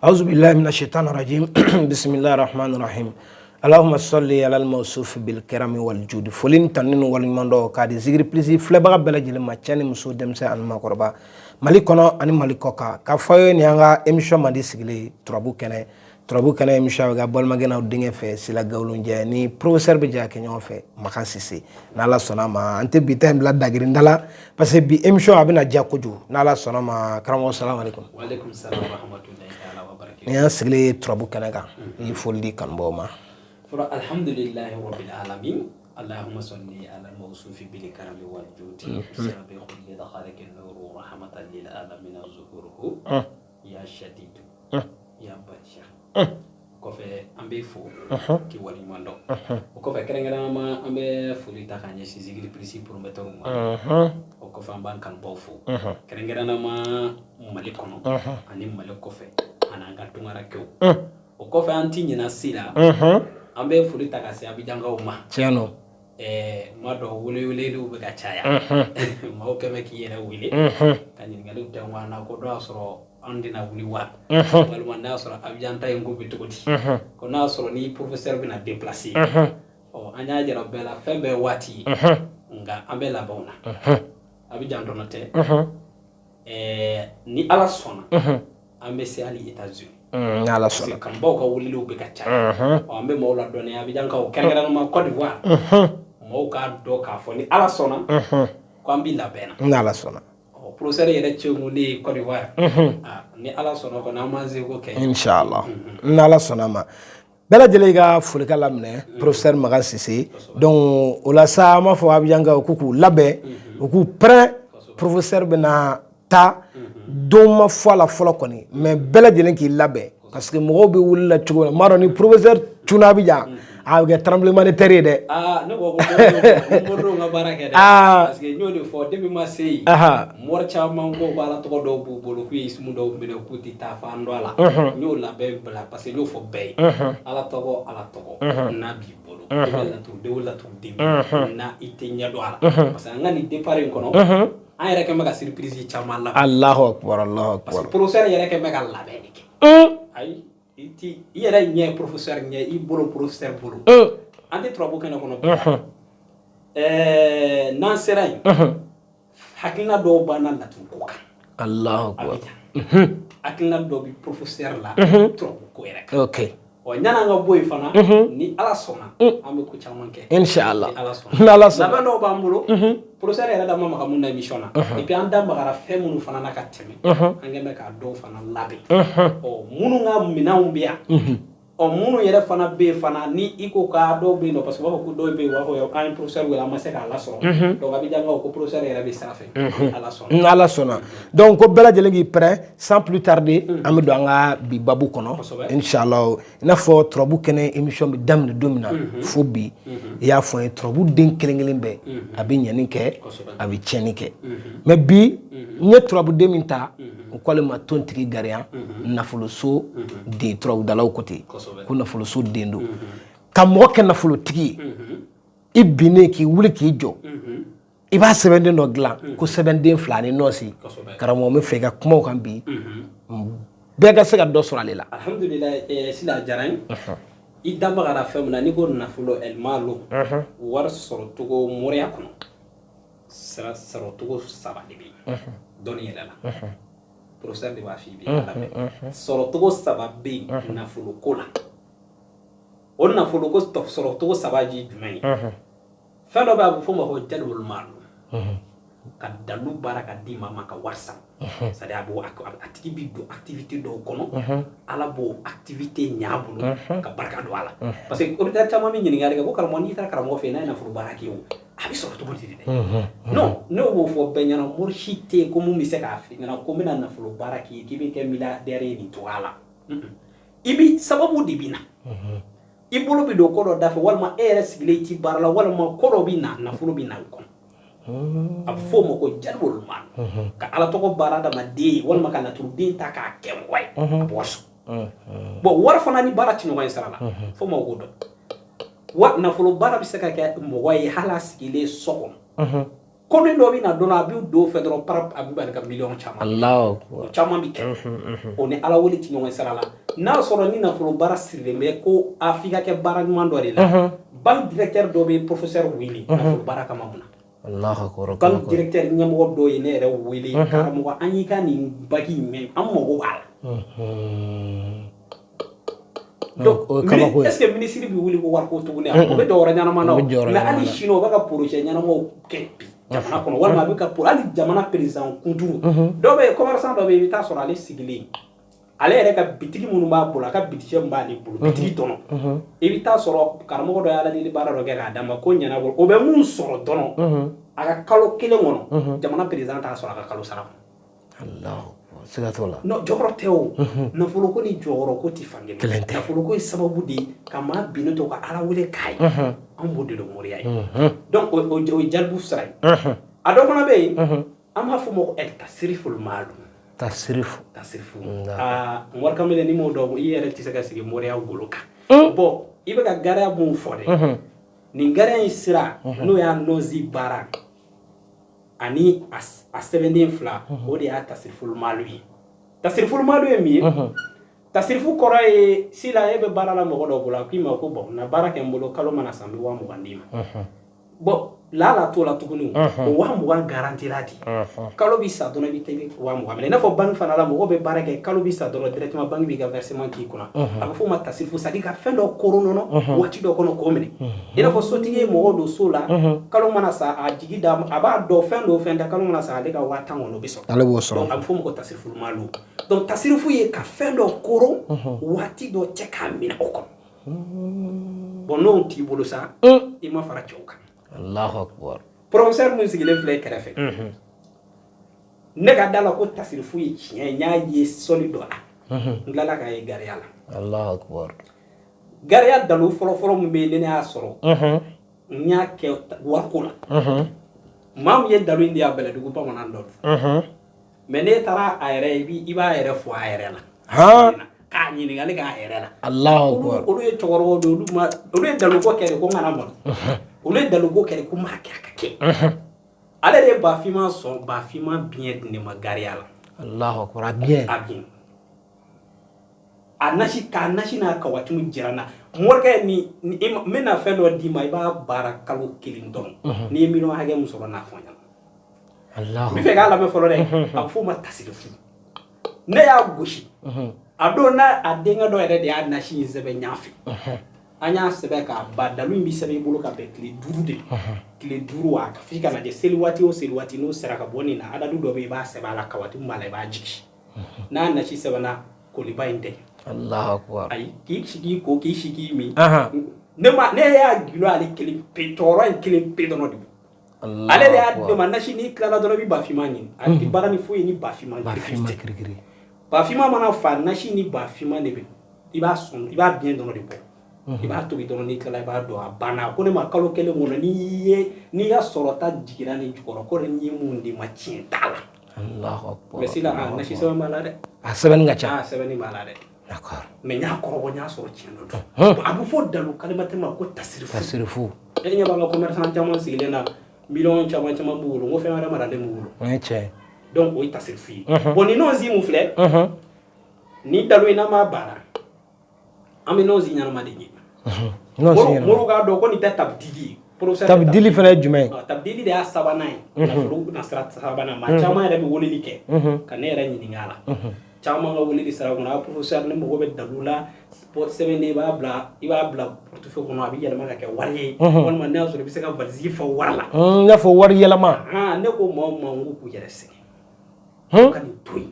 أعوذ بالله من الشيطان الرجيم بسم الله الرحمن الرحيم اللهم صل على الموصوف بالكرم والجود فلين تنين والمندو كادي زيغري بليزي فلبا بلا جيل ما تشاني مسو دمسا ان ما قربا ماليكونو اني ماليكوكا كفايو نيانغا ايميشن مادي سيغلي ترابو كنه ايميشن غا بول ماغنا دينغ في سلا غاولون جاني بروفيسور بيجا كنيو في مخاسيسي نالا سوناما انت بيتهم لا داغري ndala parce que bi émission abina jakoju nala sonama karamo assalamu alaikum wa alaikum salam wa rahmatullahi ta'ala wa barakatuh ya sigli turabu kanaka yi foldi kan boma fura alhamdulillahi rabbil alamin allahumma salli ala al-mawsuf bil karami wal judi sabi khulli dakhalak an-nur rahmatan lil alamin zuhuruhu ya shadid ya bacha ko fe ambe fo ki wali mando ko fe kerengana ma ambe fuli takanye si zigri principe prometteur ma ko fa ban kan bofu kerengana ma malikono ani maliko fe ananga tungara kew o ko fe anti nyina sila ambe fuli takase abijanga uma tiano mado wule lu be gachaya ma o keme ki yena wule kanyin ngalu tangwa na ko do asro andina wuli wa wal man nasro abjanta yengo bitugoti ko nasro ni professeur bina déplacer o anya jara bela fembe wati nga ambe la bona abjanto note ni ala sona ambe se ali États-Unis ala sona kan boko wuli lu be gachaya o ambe mawla done abjanka o kengara ma Côte d'Ivoire mo ka do ka fo ni ala sona ko ambi la bena ala sona professeur yere chemu ni Côte d'Ivoire ni ala sona ko na maze ko ke inshallah ala sona ma bela jelega fulika lamne professeur Magan Cissé donc ola sa ma fo abjanga kuku labe ku pré professeur bena ta doma fo la folo koni mais bela jelen ki labe parce que mo be wulla chugo maro ni professeur tuna bija awge tremblement de terre de no go nga barake de parce que ñodi fo debi ma sey mor chama ngo bala to do bu bolu ku ismu do be ko ti ta fa ndola ño la be bla parce que ño fo be ala to na bi bolu de wala to de na ite nya do ala parce que ngani départ ko no ay rek ma ga surprise chama la Allahu akbar parce que professeur yere ke mega la be nik ay iti yere nye professeur nye I bolo professeur bolo ande trobo kana kono nan seray hakina do bana la tu ko kan Allahu akbar hakina do bi professeur la trobo ko yere okay o nyana nga boy fana ni ala sona ambe ko chamanke inshallah ala sona la bando bambulo professeur yere da mama kamunda émission na et puis anda magara femunu fana na kateme angeme ka do fana labe o munu nga minaumbia o munu yere fana be fana ni iko ka do be no parce que ko do be wa ko un professeur wala ma se ka la sona donc abi janga ko professeur yere be safe ala sona donc ko bela jelengi prêt sans plus tarder am do nga bi babu kono inshallah ina fo trobu kene émission bi dam de domina fo bi ya fo trobu den kelengelen be abi nyani ke abi cheni ke mais bi nye trobu de minta ko le ma tontiki garian nafulu so de trobu dalaw côté ko nafulu so dendo kam mo ken nafulu tigi ibine ki wuli ki jo iba sebenden do glan ko sebenden flani nosi karamo me fega kuma kan bi be ga se ga do sura lela alhamdulillah sila jaran idamba gara femna ni go nafulo el malo war soro tugo moria kono sara soro tugo sabade bi doni yela professeur de wa fi bi soro tugo sababe nafulo kola on nafulo ko to soro tugo sabaji jumai fendo ba fo ma ho jalbul malo ka dalu baraka di mama ka warsa ça de abo activité do kono ala bo activité nyabulo ka baraka do ala parce que ko ta tama mi nyini ngari ko kala mo ni ta kala mo fe na furu baraki yo abi so to bonti de non no wo fo benyana murshite ko mu mi se ka fi na ko mina na furu baraki ki bi ke mila dere ni to ala ibi sababu dibina ibulu bi do ko do dafa walma rs gleti barla walma ko do bina na furu bina ko ab fo mo ko jalbol man ka ala to ko barada ma de wal ma kana tur din ta ka kem way boss bo war fana ni barati no way sala fo mo go do wa na fo bara bi saka ka mo way halas ile sokon commune dɔ bɛ na dɔn a bɛ don fɛ dɔrɔn para a bɛ bali ka miliyɔn caman. Allahu o caman bɛ kɛ. o ni ala wele ti ɲɔgɔn sira la n'a sɔrɔ ni nafolo baara sirilen bɛ ko a f'i ka kɛ baara ɲuman dɔ de la. banque directeur dɔ bɛ professeur wele nafolo baara kama mun na. Allahu akbar. banque directeur ɲɛmɔgɔ dɔ ye ne yɛrɛ wele karamɔgɔ an y'i ka nin bagi mɛn an mago b'a la. donc est ce que ministre bɛ wuli ko wari ko tuguni a o bɛ jɔyɔrɔ ɲɛnama na o mais hali sini o bɛ ka projet ɲɛnamaw kɛ bi jamana kɔnɔ walima a bɛ ka hali jamana président kunturu dɔw bɛ commerçant dɔ bɛ yen i bɛ taa sɔrɔ ale sigilen ale yɛrɛ ka bitigi minnu b'a bolo a ka bitigi min b'ale bolo bitigi tɔnɔ i bɛ taa sɔrɔ karamɔgɔ dɔ y'ala deli baara dɔ kɛ k'a d'a ma ko ɲɛna bolo o bɛ mun sɔrɔ dɔrɔn a ka kalo kelen kɔnɔ jamana président t'a sɔrɔ a ka kalo sara kɔnɔ. siga t'o la. non jɔyɔrɔ tɛ o nafolo ko ni jɔyɔrɔ ko tɛ fan kelen nafolo ko ye sababu de ye ka maa binnen to ka ala wele k'a ye an b'o de dɔn moriya ye donc o ye jalibu sira ye a dɔ fana bɛ yen an b'a fɔ o ma ko tasiriful maalum. tasirifu mɔri kamalen ni m'o dɔn i yɛrɛ tɛ se ka sigi moriya golo kan bon i bɛ ka gariya mun fɔ dɛ nin gariya in sira n'o y'a nɔzi baara ani a sɛbɛnden fila o de y'a tasiriful maalum ye tasiriful maalum ye min ye tasirifu kɔrɔ ye sila e bɛ baara la mɔgɔ dɔ bolo a k'i ma ko bon na baara kɛ n bolo kalo mana san n bɛ 20,000 d'i ma bon laala t'o la tuguni o 20,000 garantira di kalo b'i sa dɔrɔn i bɛ taa i bɛ 20,000 minɛ i n'a fɔ banque fana la mɔgɔ bɛ baara kɛ kalo b'i sa dɔrɔn directement banque b'i ka versement k'i kunna a bɛ f'o ma tasirifu c'est à dire ka fɛn dɔ koron nɔnɔ waati dɔ kɔnɔ k'o minɛ i n'a fɔ sotigi ye mɔgɔ don so la kalo mana sa a jigi da a b'a dɔn fɛn dɔ fɛn da kalo mana sa ale ka 10,000 kɔnɔ o bɛ sɔrɔ ale b'o sɔrɔ donc a bɛ f'o ma ko tasirifu maalu donc tasirifu ye ka fɛn dɔ koron waati dɔ cɛ k'a minɛ o kɔnɔ bon n'o t'i bolo sa i ma fara cɛw kan. Allahu akbar. professeur mun sigilen filɛ kɛrɛfɛ ne ka da la ko tasirifu ye tiɲɛ ye n y'a ye sɔli dɔ la n tilala k'a ye gariya la. Allahu akbar. gariya dalu fɔlɔfɔlɔ min bɛ yen ne y'a sɔrɔ n y'a kɛ wariko la maa min ye dalu in di a bɛlɛdugu bamanan dɔ don mais n'e taara a yɛrɛ i b'a yɛrɛ fɔ a yɛrɛ la k'a ɲininkali k'a yɛrɛ la. Allahu akbar. olu ye cɛkɔrɔbaw de olu ye daluko kɛ de ko n kana malo olu ye daluko kɛ de ko n b'a kɛ a ka kɛ ale de ye bafinma sɔn bafinma biɲɛ di ne ma gariya la. Allahu akbar. A biɲɛ a nasi k'a nasi n'a kawatimu jira n na morikɛ n bɛna fɛn dɔ d'i ma i b'a baara kalo 1 dɔrɔn n'i ye miliyɔn hakɛ min sɔrɔ n'a fɔ n ɲɛna n bɛ fɛ k'a lamɛn fɔlɔ dɛ a bɛ f'o ma tasirifu ne y'a gosi a don n'a a denkɛ dɔ yɛrɛ de y'a nasi in sɛbɛn ɲafɛ an y'a sɛbɛn k'a ba dalu in bɛ sɛbɛn i bolo ka bɛn tile 5 de tile 5 a f'i ka lajɛ seli waati o seli waati n'o sera ka bɔ nin na adadu dɔ bɛ yen i b'a sɛbɛn a la kawatimu b'a la i b'a jigi n'a nasi sɛbɛnna koliba in tɛ. Allahu akbar. ayi k'i sigi ko k'i sigi min ne y'a gilo ale kelen pe tɔɔrɔ in kelen pe dɔrɔn de don ale de y'a di ma nasi n'i tilala dɔrɔn i bɛ bafinma ɲini a tɛ baara ni foyi ye ni bafinma kirikiri bafinma mana fa nasi ni bafinma de bɛ i b'a sɔn i b'a biɲɛ dɔrɔn de bɔ i b'a tobi dɔrɔn n'i tilala i b'a dɔn a banna ko ne ma kalo 1 kɔnɔ n'i ya sɔrɔta jiginna nin jukɔrɔ ko n'i ye mun de ma tiɲɛ t'a la. Allahu akbar. mais sisan nasi sɛbɛn b'a la dɛ. a sɛbɛnni ka ca. sɛbɛnni b'a la dɛ. d'accord. mais n y'a kɔrɔbɔ n y'a sɔrɔ tiɲɛ dɔ don a bɛ fɔ dalu kalimatɛ ma ko tasirifu e ɲɛ b'an ka commerçant caman sigilen na miliyɔn caman b'u bolo n ko fɛn wɛrɛ maralen b'u bolo o ye tiɲɛ ye donc o ye tasirifu ye bon ni nɔnzi mun filɛ ni dalu in n'an b'a baara an bɛ nɔnzi ɲɛnama de ɲini moriw k'a dɔn ko nin tɛ tabidili ye tabidili fana ye jumɛn ye tabidili de y'a sabanan ye nafolo na sira sabanan maa caman yɛrɛ bɛ weleli kɛ ka ne yɛrɛ ɲininka a la caman ka weleli sira kɔnɔ a professeur ne mago bɛ dalu la sɛbɛnden i b'a bila portefeuille kɔnɔ a bɛ yɛlɛma ka kɛ wari ye walima ne y'a sɔrɔ i bɛ se ka valise fa wari la n y'a fɔ wari yɛlɛma ne ko maa o maa n ko k'u yɛrɛ sɛgɛn ka nin to yen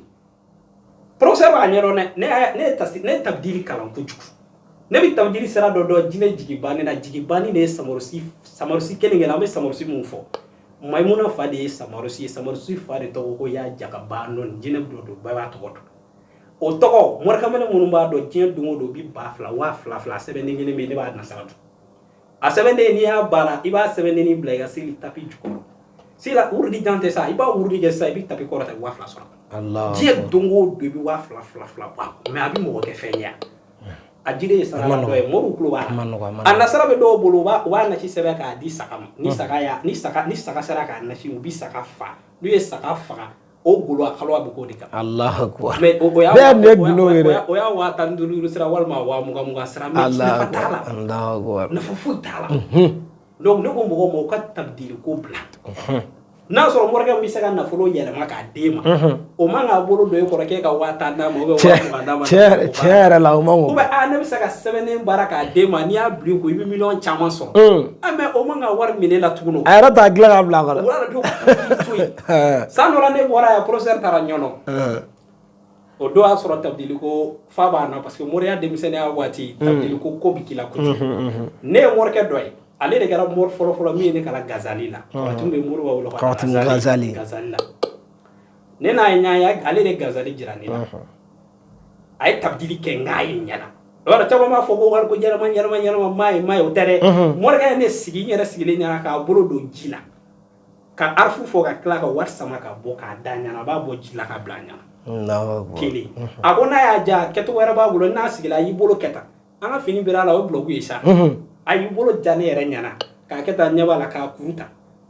professeur b'a ɲɛdɔn dɛ ne ye tabidili kalan kojugu ne bɛ tabidili sira dɔ dɔn jinɛ jigi banni na jigi banni de ye samarusi kelen kelen an bɛ samarusi mun fɔ Maimuna fa de ye samarusi fa de tɔgɔ ko y'a jaga banɔni jinɛ dɔ don bɛɛ b'a tɔgɔ dɔn o tɔgɔ morikamɛlɛ minnu b'a dɔn diɲɛ don o don bi 2,000 2,000 sɛbɛnden kelen bɛ yen ne b'a nasara dun a sɛbɛnden n'i y'a baara i b'a sɛbɛndennin bila i ka seli tapi jukɔrɔ sila wurudi jan tɛ sa i b'a wurudi kɛ sisan i bɛ tapi kɔrɔta 2,000 sɔrɔ diɲɛ don o don i bɛ 2,000 bɔ mais a bɛ mɔgɔ kɛ fɛn ye a jide sara la do e moru kulo ba anna sara be do bolo ba wa na ci sebe ka di saka ni saka sara ka na ci ubi saka fa du ye saka fa o bolo akalo abu ko dika Allahu akbar me o ya o ya wa tan dulu sara wal ma wa muga sara me na fatala Allahu akbar na fu tala donc ne ko mo ka tabdil ko bla na so morga mi saka na fulo yele maka dema o manga bolo do ko ke ka wata na mo be wa na ma chere la o mango ba ana mi saka 7 baraka dema ni a bli ko ibi million chama so ame o manga war mi ne la tuno ay rata gla ga bla ko wala do sa no la ne wara ya procès tara nyono o do a soro tabdili ko fa ba na parce que moria de mi sene a wati tabdili ko bikila ko ne morke doy ale de gara mor folo mi ne kala Gazali la tumbe mor wa wala Gazali la ne na nya ya ale de Gazali jirani la ay tabdili ke ngai nyana wala taba ma fogo war ko jara man mai o tere mor ga ne sigi nyara sigi le nyana ka bolo do jila ka arfu fo ka kla ka war sama ka bo ka danya na ba bo jila ka blanya no kili abona ya ja keto wara ba bolo na sigi la yi bolo keta ana fini bira la o blogu isa ayi bolo jane yere nyana ka keta nyaba la ka kuruta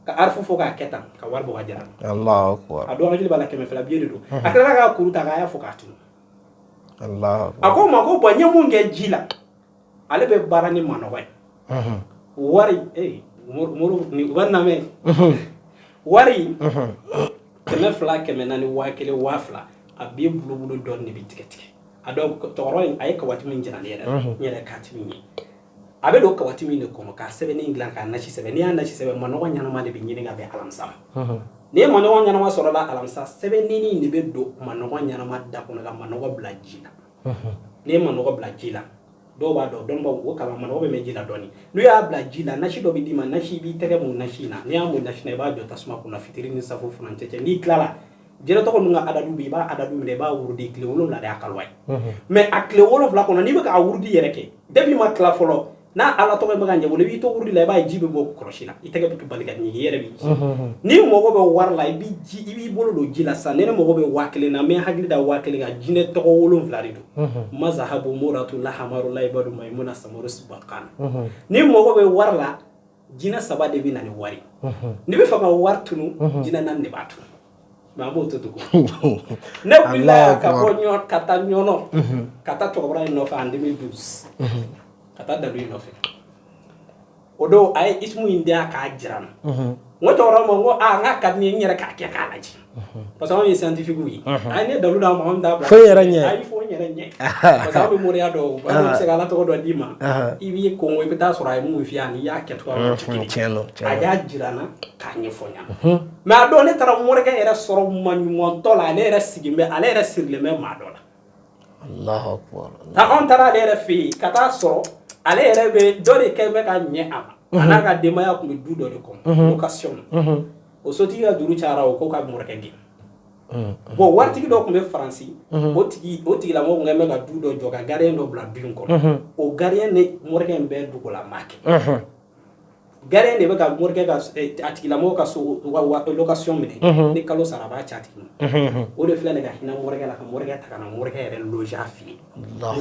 ka arfu fo ka keta ka warbo ka jara Allahu akbar ado ngili bala keme fela biyedo akala ka kuruta ka ya fo ka tunu Allahu akbar ako mako banye munge jila ale be barani manowai wari muru ni wanna me wari keme fla keme nani wakele wafla abi bulu don ni bitiketike ado toro ay ka wati min jina yere nyere katimi abe do ka wati min ko ka sebe ni inglan ka nashi sebe ni anashi sebe manowa nyana ma de binyini ga be alamsa ne manowa nyana ma soro la alamsa sebe ni be do manowa nyana ma da ko ga manowa blajila ne manowa blajila do ba do don ba wo kala manowa be mejila doni no ya blajila nashi do bi dima nashi bi tege mu nashi na ne amu nashi ne ba do tasma kuna fitiri ni safu funan tete ni klara jere to ko nga adadu bi ba adadu me ba wurdi kle wolom la da kalwai mais akle wolom la ko ni be ka wurdi yereke debi ma kla folo na ala to be maganje wala wi to wurdi la ba jibe bo kroshila itege be baliga ni yere bi ni mogo be war la bi ji ibi bolo do jila sa ne mogo be wakle na me hagli da wakle ga jine to ko wolom flarido mazhabu muratu la hamaru la ibadu maimuna samuru subaqan ni mogo be war la jina saba de bi na ni wari ni be fa ma war tunu jina nan ne batu mamo to tuko ne bila ka bonyo kata nyono kata to bra no fa en 2012 kata da no fe odo ay ismu india ka jiran ngoto ramo ngo nga ka ni nyere ka ke kala ji parce que on est scientifique oui ay ne dalu da mo da bra fo yere nye ay fo yere nye parce que mo ria do ba se gala to do dima ibi ko ngo bita sura ay mu fi ani ya ke to ma chelo aja jirana ka nye fo nya ma do ne tara mo rega era soro manyumo to la ne era sigimbe ale era sirle me ma do la Allahu akbar ta on tara le fi kata soro ale era be do de ke be ka nye ama anaka dema ya ku du do de ko location o soti ya duru chara o ko ka mo rega ngi bo warti do ko be franci o tigi la mo ngame ka du do joga garien do bla bin ko o garien ne mo rega be du ko la make garien ne be ka mo rega atigi la mo ka so location mine ni kalo saraba chati o de fla ne ga hina mo rega la ka mo rega ta kana mo rega re loge afi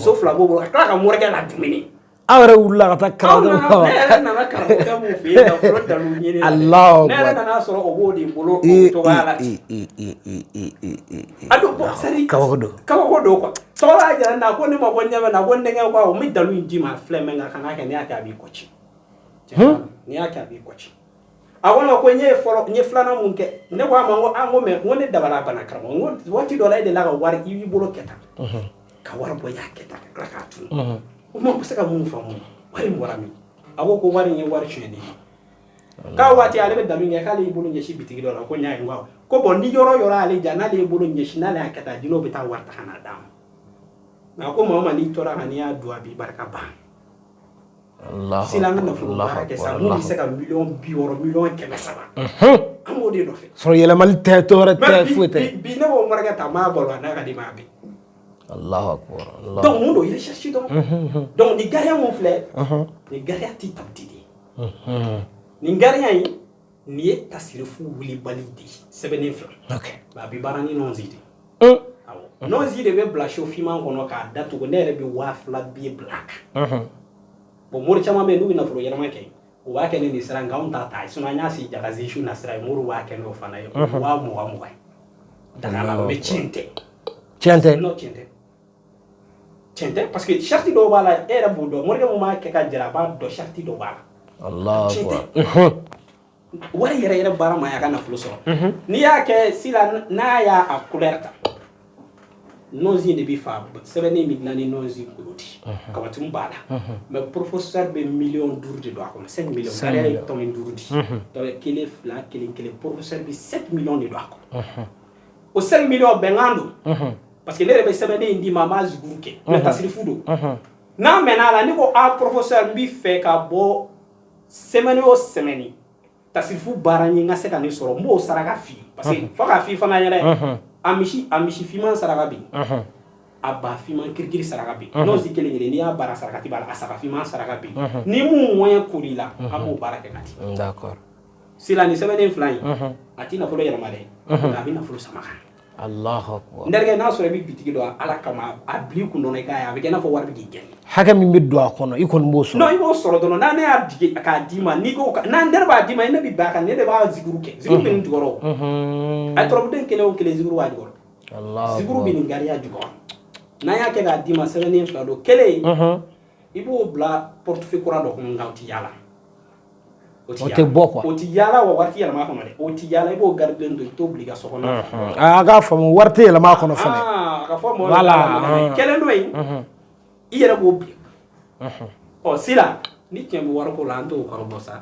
so fla bo ka mo rega la dimini awre ulla ka takra do na ka mo fi na fro da lu ni Allahu akbar na so o bo di bolo to bala ado bo sari kawodo ko to la ja na ko ni mo bo nyama na ko ndenge ko o mi dalu ndi ma fleme nga kana ka ni aka bi kochi ni aka bi kochi awon ko nye folo nye flana munke ne wa mango ango me woni dabala bana kramo won wati do lay de la war yi bolo keta ka war bo ya keta ka ka tu o mo saka mu famu wari mo rami awo ko wari nye war cheni ka wati ale be dalu nye kale bolo nye shi bitigi do la ko nya ngwa ko bon ni yoro ale jana le bolo nye shi na le akata dino be ta warta kana dam na ko mama ni tora hania dua bi barka ba Allah silanga no fu baraka sa mu ni saka million bi woro million keme saba amodi do fe so yele mal te to re te fuete bi ne wo marga ta ma bolo na ka di ma bi Allahu akbar Allah donc mundo il cherche donc ni garia mon frère ni garia ti tabtidi ni garia yi ni tasiri fu wuli balidi sebene fra okay ba bi barani non zidi awɔ nɔnzi de bɛ bila sofinman kɔnɔ k'a datugu ne yɛrɛ bɛ 2000 bi bila a kan bon mori caman bɛ yen n'u bɛ nafolo yɛlɛma kɛ u b'a kɛ ni nin sira nka anw ta ta sinon an y'a si jagazi su na sira ye mori b'a kɛ n'o fana ye 20,000 daga la mais tiɲɛ tɛ non tiɲɛ tɛ tiɲɛ tɛ parce que charte dɔw b'a la e yɛrɛ b'o dɔn morikɛ mun b'a kɛ ka jɛra a b'a dɔn charte dɔw b'a la Allah wari yɛrɛ yɛrɛ baara ma y'a ka nafolo sɔrɔ n'i y'a kɛ sila n'a y'a a couleur ta nɔnzi de bɛ fa sɛbɛnni min dilan ni nɔnzi kolo di kabatimu b'a la mais professeur bɛ 5 millions de don a kɔnɔ 5 millions kariya ye tɔmi 5 di donc kelen fila kelen kelen professeur bɛ 7 millions de don a kɔnɔ o 5 millions bɛnkan don parce que ne yɛrɛ bɛ sɛbɛnni in di ma a m'a ziguru kɛ mais tasirifu don n'a mɛnna a la ne ko a professeur n bɛ fɛ ka bɔ semaine o semaine tasirifu baara ɲe n ka se ka ne sɔrɔ n b'o saraka f'i ye parce que fo k'a f'i fana ɲɛna a misi finman saraka bɛ yen a ba finman kirikiri saraka bɛ yen n'o si kelen kelen n'i y'a baara sarakati b'a la a saga finman saraka bɛ yen ni mun moyen kor'i la an b'o baara kɛ ka di d'accord sila ni sɛbɛnnen fila in a ti nafolo yɛlɛma dɛ a bɛ nafolo sama kan Allahu akbar n terikɛ n'a sɔrɔ i bɛ bitigi dɔn ala kama a bila i kun dɔrɔn i k'a ye a bɛ kɛ i n'a fɔ wari bɛ k'i gɛn hakɛ min bɛ don a kɔnɔ i kɔni b'o sɔrɔ non i b'o sɔrɔ dɔrɔn n'a ne y'a digi k'a d'i ma n'i ko n'an ne b'a d'i ma ne bɛ b'a kan ne de b'a ziguru kɛ ziguru bɛ nin jukɔrɔ a tɔrɔbuden kelen o kelen ziguru b'a jukɔrɔ ziguru bɛ nin gariya jukɔrɔ n'an y'a kɛ k'a d'i ma sɛbɛnnen fila don kelen i b'o bila portefeuille kura dɔ kɔnɔ nka o tɛ yaala o tɛ bɔ quoi o tɛ yaala wa wari tɛ yɛlɛma a kɔnɔ dɛ o tɛ yaala i b'o gardien don i t'o bila i ka so kɔnɔ a k'a faamu wari tɛ yɛlɛma a kɔnɔ fana a ka fɔ mɔgɔw ɲɛna kelen dɔ in i yɛrɛ b'o bila ɔ sila ni tiɲɛ bɛ wari ko la an t'o kɔrɔ bɔ sa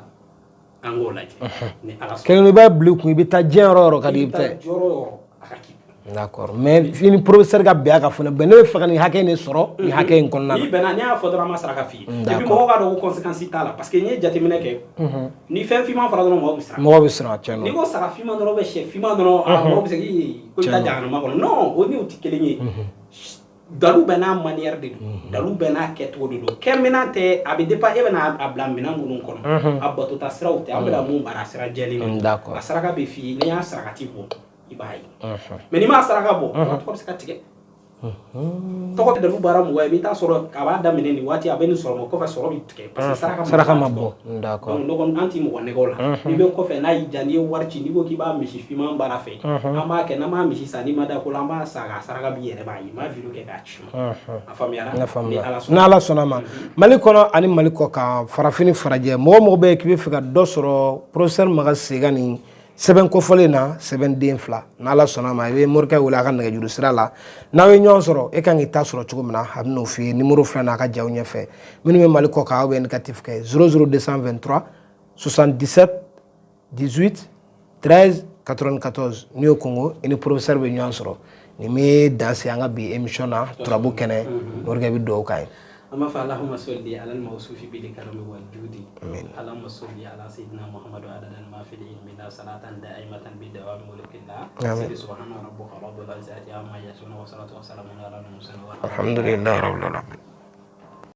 an k'o lajɛ ni ala sɔnna kelen i b'a bila i kun i bɛ taa diɲɛ yɔrɔ o yɔrɔ ka di i bɛ taa jɔyɔrɔ o yɔrɔ a ka k'i d'accord mais i ni professeur ka bɛn a kan fana ne bɛ fɛ ka nin hakɛ in de sɔrɔ nin hakɛ in kɔnɔna na n'i bɛnna n'i y'a fɔ dɔrɔn an ma saraka f'i ye et puis mɔgɔw k'a dɔn ko conséquence t'a la parce que n'i ye jateminɛ kɛ ni fɛn finman fɔra dɔrɔn mɔgɔw bɛ siran mɔgɔw bɛ siran tiɲɛ n'i ko saga finman dɔrɔn bɛ sɛ finman dɔrɔn mɔgɔw bɛ se k'i ko i ta jahanama kɔnɔ non o n'o tɛ kelen ye dalu bɛɛ n'a manière de don dalu bɛɛ n'a kɛcogo de don kɛminɛn tɛ a bɛ dépend e bɛna a bila minɛn minnu kɔnɔ a batota siraw tɛ an bɛna mun baara sira jɛlen de a saraka bɛ f'i ye n'i y'a sarakati bɔ i b'a ye mais n'i m'a saraka bɔ tɔgɔ bɛ se ka tigɛ tɔgɔ bɛ dalu baara mɔgɔ ye i bɛ taa sɔrɔ a b'a daminɛ nin waati a bɛ nin sɔrɔ ma kɔfɛ sɔrɔ bɛ tigɛ parce que saraka ma bɔ d'accord donc an tɛ mɔgɔ nɛgɛw la n'i bɛ kɔfɛ n'a y'i diya n'i ye wari ci n'i ko k'i b'a misi finman baara fɛ an b'a kɛ n'an b'a misi san n'i ma da ko la an b'a san ka saraka b'i yɛrɛ b'a ye n m'a video kɛ k'a ci a faamuyara ni ala sɔnna ma mali kɔnɔ ani mali kɔ kan farafin farajɛ mɔgɔ mɔgɔ bɛ yen k'i bɛ fɛ ka dɔ sɔrɔ professeur maga sega nin sɛbɛn kofɔlen na sɛbɛnden fila n'ala sɔnna ma i bɛ morikɛ wele a ka nɛgɛjuru sira la n'aw ye ɲɔgɔn sɔrɔ e kan k'i ta sɔrɔ cogo min na a bɛ n'o f'i ye numéro filɛ n'a ka jaw ɲɛfɛ minnu bɛ mali kɔ kan aw bɛ négatif kɛ 00223 77 18 13 94 n'i y'o kɔngo i ni professeur bɛ ɲɔgɔn sɔrɔ nin bɛ dan se an ka bi émission na turabu kɛnɛ morikɛ bɛ dugawu k'a ye أما فاللهم صل على الموصوف بالكرم والجود اللهم صل على سيدنا محمد عدد ما في العلم لا صلاة دائمة بدوام ملك الله سبحان ربك رب العزة عما يصفون والصلاة والسلام على المرسلين الحمد لله رب العالمين